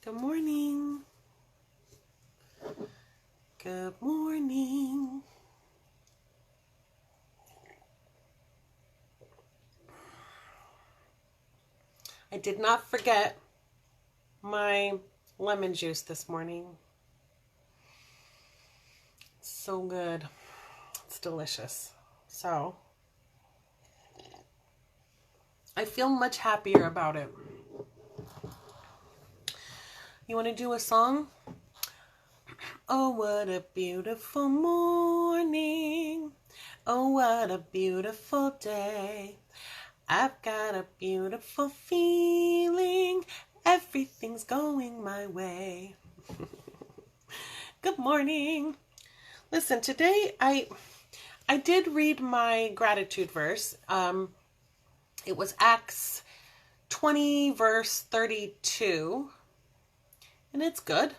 Good morning. Good morning. I did not forget my lemon juice this morning. So good. It's delicious. So, I feel much happier about it. You want to do a song? Oh, what a beautiful morning. Oh, what a beautiful day. I've got a beautiful feeling. Everything's going my way. Good morning. Listen, today I did read my gratitude verse. It was Acts 20 verse 32. And it's good.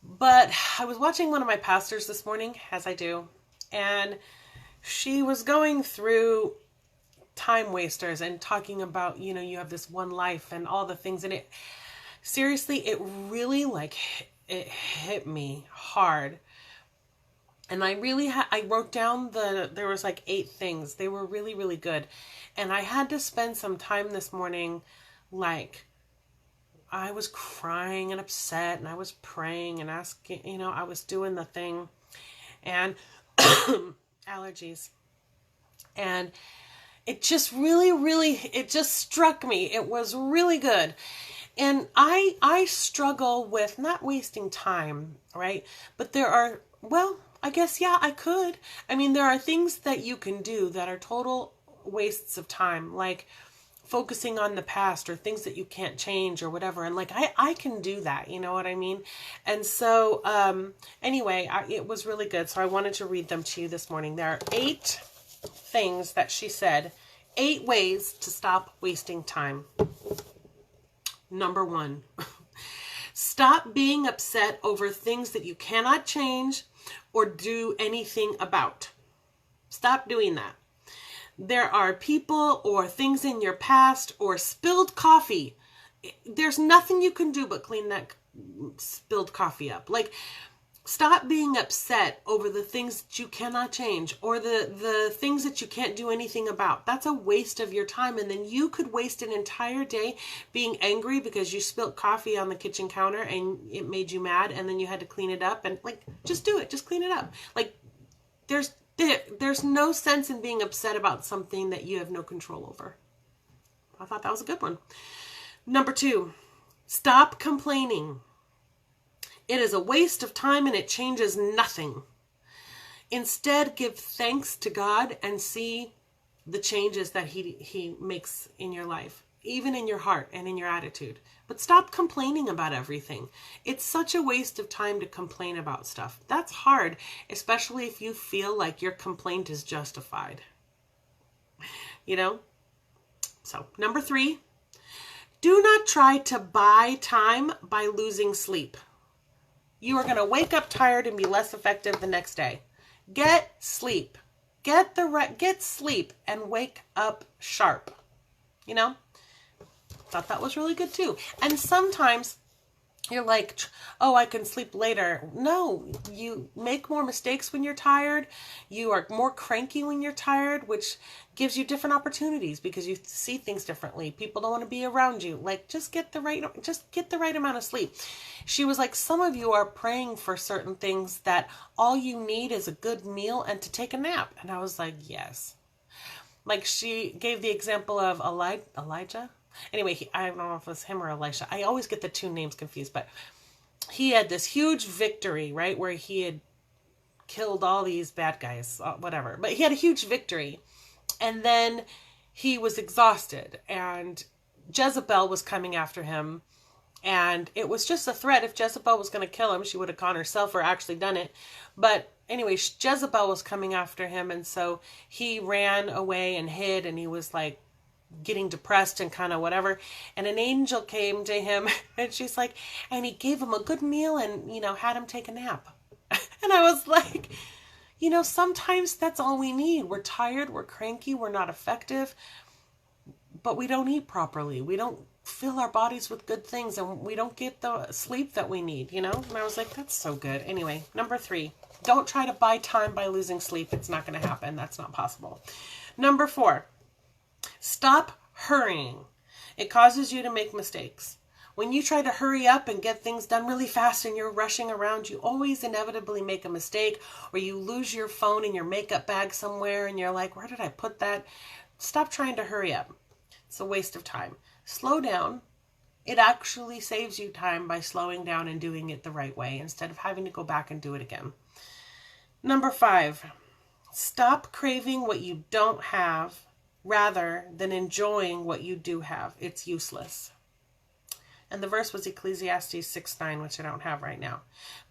But I was watching one of my pastors this morning, as I do, and she was going through time wasters and talking about, you have this one life and all the things in it. Seriously, it really it hit me hard. And I wrote down there was 8 things. They were really, really good. And I had to spend some time this morning, I was crying and upset, and I was praying and asking, I was doing the thing, and allergies. And it just it just struck me. It was really good. And I struggle with not wasting time, right? But there are, I guess, yeah, I could. There are things that you can do that are total wastes of time, like focusing on the past or things that you can't change or whatever. And I can do that, you know what I mean? And so, anyway, it was really good. So I wanted to read them to you this morning. There are 8 things that she said, 8 ways to stop wasting time. Number 1, stop being upset over things that you cannot change or do anything about. Stop doing that. There are people or things in your past or spilled coffee. There's nothing you can do but clean that spilled coffee up. Stop being upset over the things that you cannot change or the things that you can't do anything about. That's a waste of your time. And then you could waste an entire day being angry because you spilled coffee on the kitchen counter and it made you mad, and then you had to clean it up. And just do it. Just clean it up. There's no sense in being upset about something that you have no control over. I thought that was a good one. Number 2, stop complaining. It is a waste of time and it changes nothing. Instead, give thanks to God and see the changes that He makes in your life, even in your heart and in your attitude. But stop complaining about everything. It's such a waste of time to complain about stuff. That's hard, especially if you feel like your complaint is justified. So, number 3, do not try to buy time by losing sleep. You are going to wake up tired and be less effective the next day. Get sleep. Get sleep and wake up sharp. Thought that was really good too. And sometimes you're like, oh, I can sleep later. No, you make more mistakes when you're tired. You are more cranky when you're tired, which gives you different opportunities because you see things differently. People don't want to be around you. Just get the right amount of sleep. She was like, some of you are praying for certain things that all you need is a good meal and to take a nap. And I was like, yes. She gave the example of Elijah. Anyway, I don't know if it was him or Elisha. I always get the 2 names confused, but he had this huge victory, right? Where he had killed all these bad guys, whatever. But he had a huge victory. And then he was exhausted. And Jezebel was coming after him. And it was just a threat. If Jezebel was going to kill him, she would have gone herself or actually done it. But anyway, Jezebel was coming after him. And so he ran away and hid. And he was getting depressed and kind of whatever. And an angel came to him and she's like, and he gave him a good meal and, had him take a nap. And I was like, sometimes that's all we need. We're tired. We're cranky. We're not effective, but we don't eat properly. We don't fill our bodies with good things and we don't get the sleep that we need, you know? And I was like, that's so good. Anyway, number 3, don't try to buy time by losing sleep. It's not going to happen. That's not possible. Number 4, stop hurrying. It causes you to make mistakes. When you try to hurry up and get things done really fast and you're rushing around, you always inevitably make a mistake, or you lose your phone in your makeup bag somewhere and you're like, where did I put that? Stop trying to hurry up. It's a waste of time. Slow down. It actually saves you time by slowing down and doing it the right way instead of having to go back and do it again. Number 5, stop craving what you don't have rather than enjoying what you do have. It's useless. And the verse was Ecclesiastes 6:9, which I don't have right now.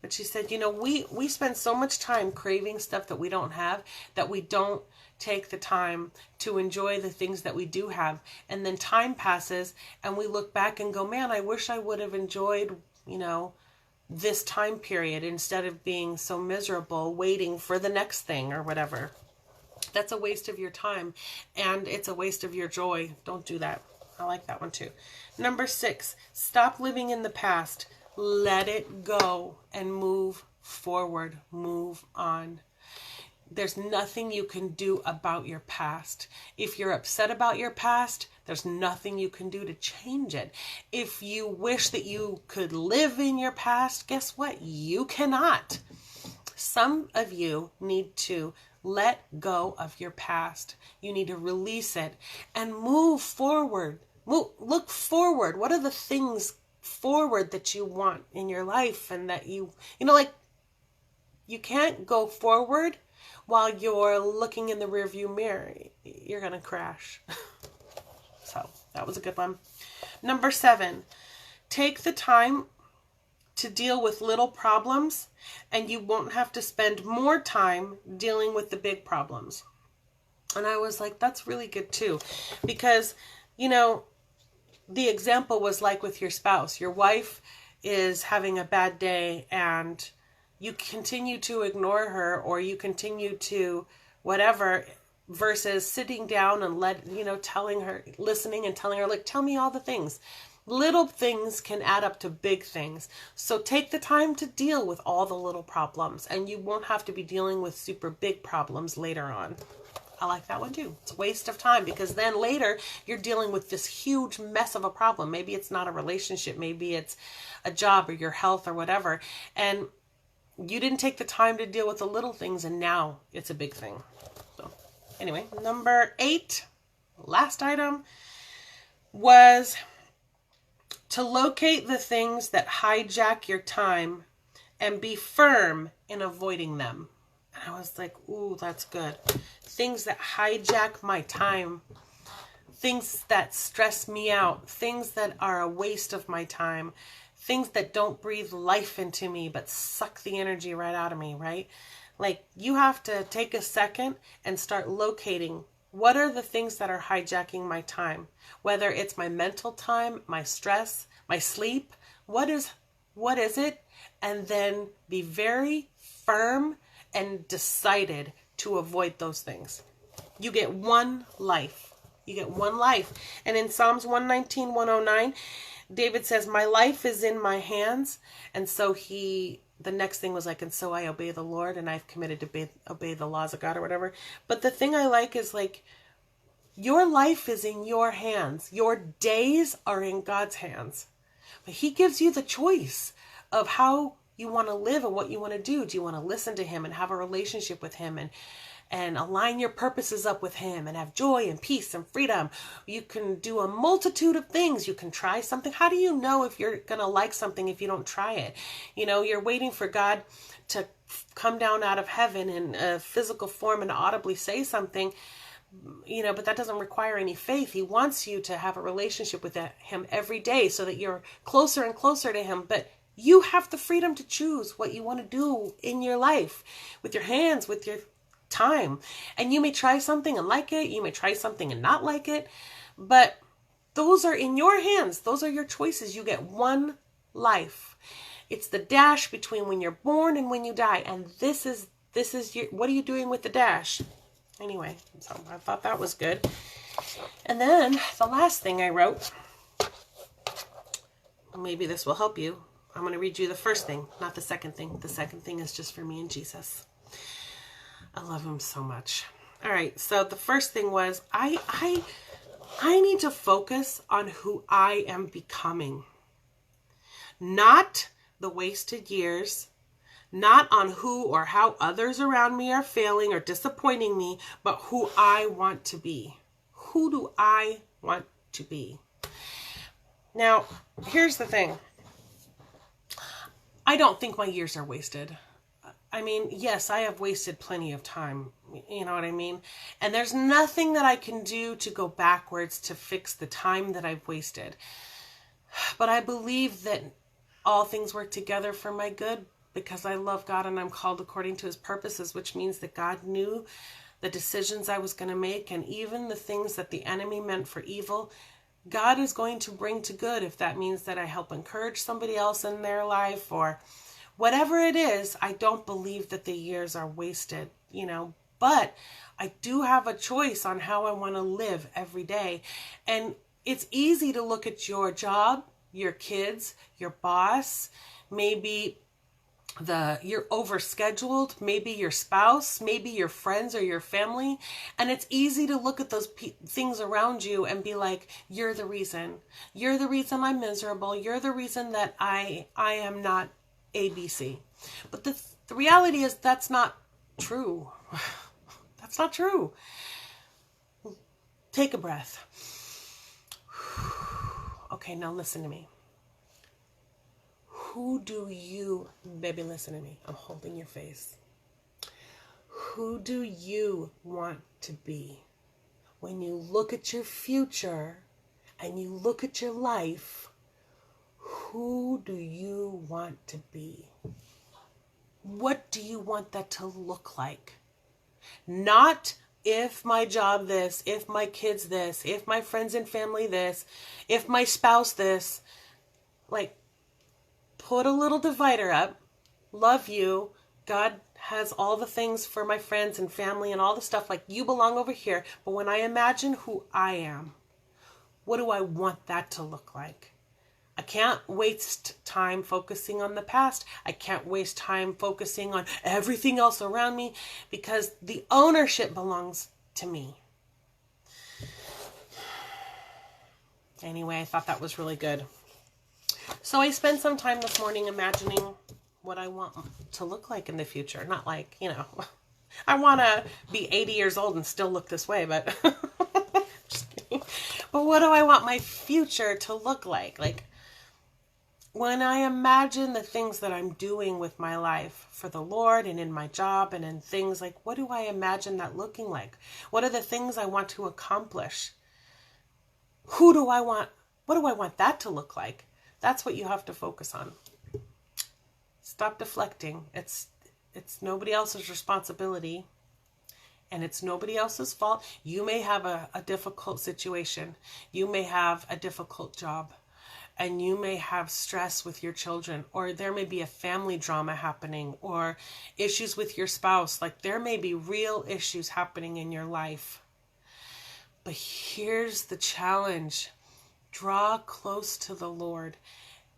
But she said, you know, we spend so much time craving stuff that we don't have that we don't take the time to enjoy the things that we do have. And then time passes and we look back and go, man, I wish I would have enjoyed, you know, this time period instead of being so miserable waiting for the next thing or whatever. That's a waste of your time and it's a waste of your joy. Don't do that. I like that one too. Number 6, stop living in the past. Let it go and move forward. Move on. There's nothing you can do about your past. If you're upset about your past, there's nothing you can do to change it. If you wish that you could live in your past, guess what? You cannot. Some of you need to let go of your past. You need to release it and move forward. Look forward. What are the things forward that you want in your life and that you know, like, you can't go forward while you're looking in the rearview mirror. You're going to crash. So that was a good one. Number 7, take the time to deal with little problems and you won't have to spend more time dealing with the big problems. And I was like, that's really good too. Because, you know, the example was like with your spouse. Your wife is having a bad day and you continue to ignore her or you continue to whatever, versus sitting down and telling her, listening and telling her, like, tell me all the things. Little things can add up to big things. So take the time to deal with all the little problems and you won't have to be dealing with super big problems later on. I like that one too. It's a waste of time because then later you're dealing with this huge mess of a problem. Maybe it's not a relationship. Maybe it's a job or your health or whatever. And you didn't take the time to deal with the little things and now it's a big thing. So anyway, number 8, last item, was to locate the things that hijack your time and be firm in avoiding them. And I was like, ooh, that's good. Things that hijack my time, things that stress me out, things that are a waste of my time, things that don't breathe life into me but suck the energy right out of me, right? Like, you have to take a second and start locating what are the things that are hijacking my time, whether it's my mental time, my stress, my sleep, what is it? And then be very firm and decided to avoid those things. You get one life. You get one life. And in Psalms 119, 109, David says, my life is in my hands. And so the next thing was like, and so I obey the Lord and I've committed to obey the laws of God or whatever. But the thing I like is, like, your life is in your hands. Your days are in God's hands. But he gives you the choice of how you want to live and what you want to do. Do you want to listen to him and have a relationship with him and align your purposes up with him and have joy and peace and freedom? You can do a multitude of things. You can try something. How do you know if you're going to like something if you don't try it? You know, you're waiting for God to come down out of heaven in a physical form and audibly say something, you know, but that doesn't require any faith. He wants you to have a relationship with him every day so that you're closer and closer to him. But you have the freedom to choose what you want to do in your life with your hands, with your time. And you may try something and like it. You may try something and not like it. But those are in your hands. Those are your choices. You get one life. It's the dash between when you're born and when you die. And this is your, what are you doing with the dash? Anyway, so I thought that was good. And then the last thing I wrote maybe this will help you. I'm going to read you the first thing, not the second thing. The second thing is just for me and Jesus. I love him so much. All right, so the first thing was I need to focus on who I am becoming. Not the wasted years, not on who or how others around me are failing or disappointing me, but who I want to be. Who do I want to be? Now, here's the thing. I don't think my years are wasted. I mean, yes, I have wasted plenty of time. You know what I mean? And there's nothing that I can do to go backwards to fix the time that I've wasted. But I believe that all things work together for my good because I love God and I'm called according to his purposes, which means that God knew the decisions I was going to make, and even the things that the enemy meant for evil, God is going to bring to good if that means that I help encourage somebody else in their life or whatever it is. I don't believe that the years are wasted, but I do have a choice on how I want to live every day. And it's easy to look at your job, your kids, your boss, maybe you're overscheduled, maybe your spouse, maybe your friends or your family. And it's easy to look at those things around you and be like, you're the reason. You're the reason I'm miserable. You're the reason that I am not ABC. But the reality is that's not true. That's not true. Take a breath. Okay, now listen to me. Who do you, baby, listen to me. I'm holding your face. Who do you want to be? When you look at your future and you look at your life, who do you want to be? What do you want that to look like? Not if my job this, if my kids this, if my friends and family this, if my spouse this. Like, put a little divider up. Love you. God has all the things for my friends and family and all the stuff. Like, you belong over here. But when I imagine who I am, what do I want that to look like? I can't waste time focusing on the past. I can't waste time focusing on everything else around me because the ownership belongs to me. Anyway, I thought that was really good. So I spent some time this morning imagining what I want to look like in the future. Not like, I want to be 80 years old and still look this way, but just kidding. But what do I want my future to look like? Like, when I imagine the things that I'm doing with my life for the Lord and in my job and in things, like, what do I imagine that looking like? What are the things I want to accomplish? What do I want that to look like? That's what you have to focus on. Stop deflecting. It's nobody else's responsibility, and it's nobody else's fault. You may have a difficult situation. You may have a difficult job, and you may have stress with your children, or there may be a family drama happening, or issues with your spouse. Like, there may be real issues happening in your life. But here's the challenge. Draw close to the Lord,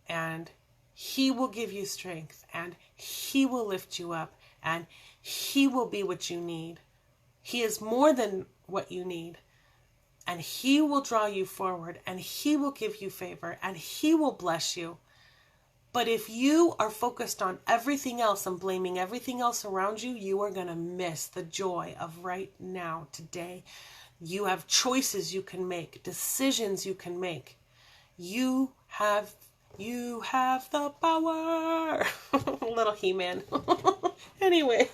and he will give you strength, and he will lift you up, and he will be what you need. He is more than what you need, and he will draw you forward, and he will give you favor, and he will bless you. But if you are focused on everything else and blaming everything else around you, you are going to miss the joy of right now, today. You have choices you can make, decisions you can make. You have the power. Little He-Man. Anyway,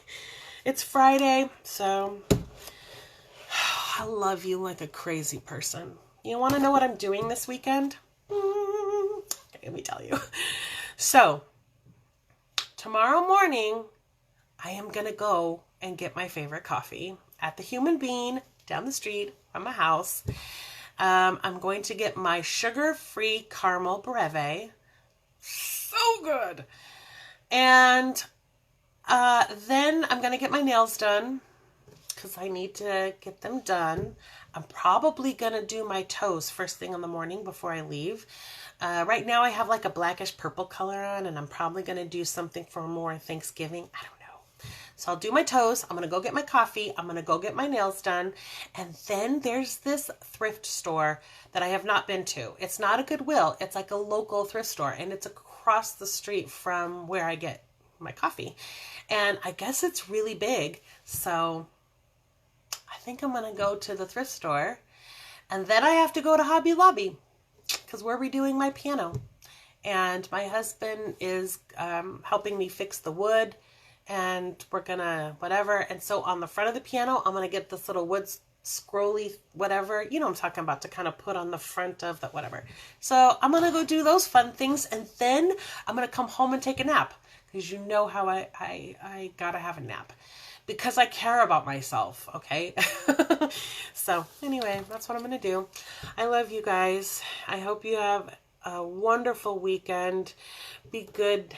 it's Friday, so I love you like a crazy person. You want to know what I'm doing this weekend? Okay, let me tell you. So, tomorrow morning, I am going to go and get my favorite coffee at the Human Bean down the street from my house. I'm going to get my sugar-free caramel breve. So good. And then I'm going to get my nails done because I need to get them done. I'm probably going to do my toes first thing in the morning before I leave. Right now I have like a blackish purple color on, and I'm probably going to do something for more Thanksgiving. I don't know. So I'll do my toes. I'm going to go get my coffee. I'm going to go get my nails done. And then there's this thrift store that I have not been to. It's not a Goodwill. It's like a local thrift store, and it's across the street from where I get my coffee. And I guess it's really big. So I think I'm going to go to the thrift store. And then I have to go to Hobby Lobby because we're redoing my piano. And my husband is helping me fix the wood. And we're going to whatever. And so on the front of the piano, I'm going to get this little wood scrolly whatever. You know what I'm talking about, to kind of put on the front of the whatever. So I'm going to go do those fun things. And then I'm going to come home and take a nap. Because you know how I got to have a nap. Because I care about myself, okay? So anyway, that's what I'm going to do. I love you guys. I hope you have a wonderful weekend. Be good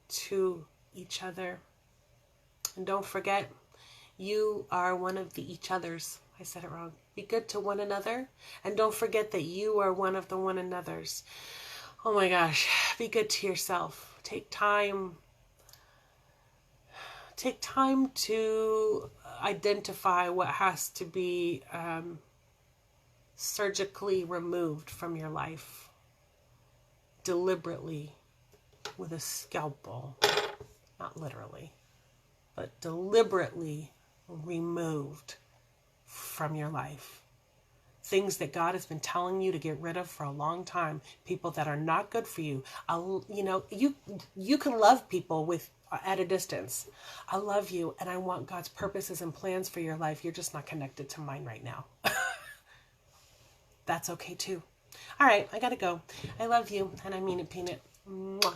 to each other. And don't forget, you are one of the each others. I said it wrong. Be good to one another. And don't forget that you are one of the one another's. Oh my gosh. Be good to yourself. Take time to identify what has to be surgically removed from your life. Deliberately, with a scalpel. Not literally, but deliberately removed from your life. Things that God has been telling you to get rid of for a long time. People that are not good for you. You can love people at a distance. I love you, and I want God's purposes and plans for your life. You're just not connected to mine right now. That's okay too. All right, I gotta go. I love you, and I mean it, Peanut. Mwah.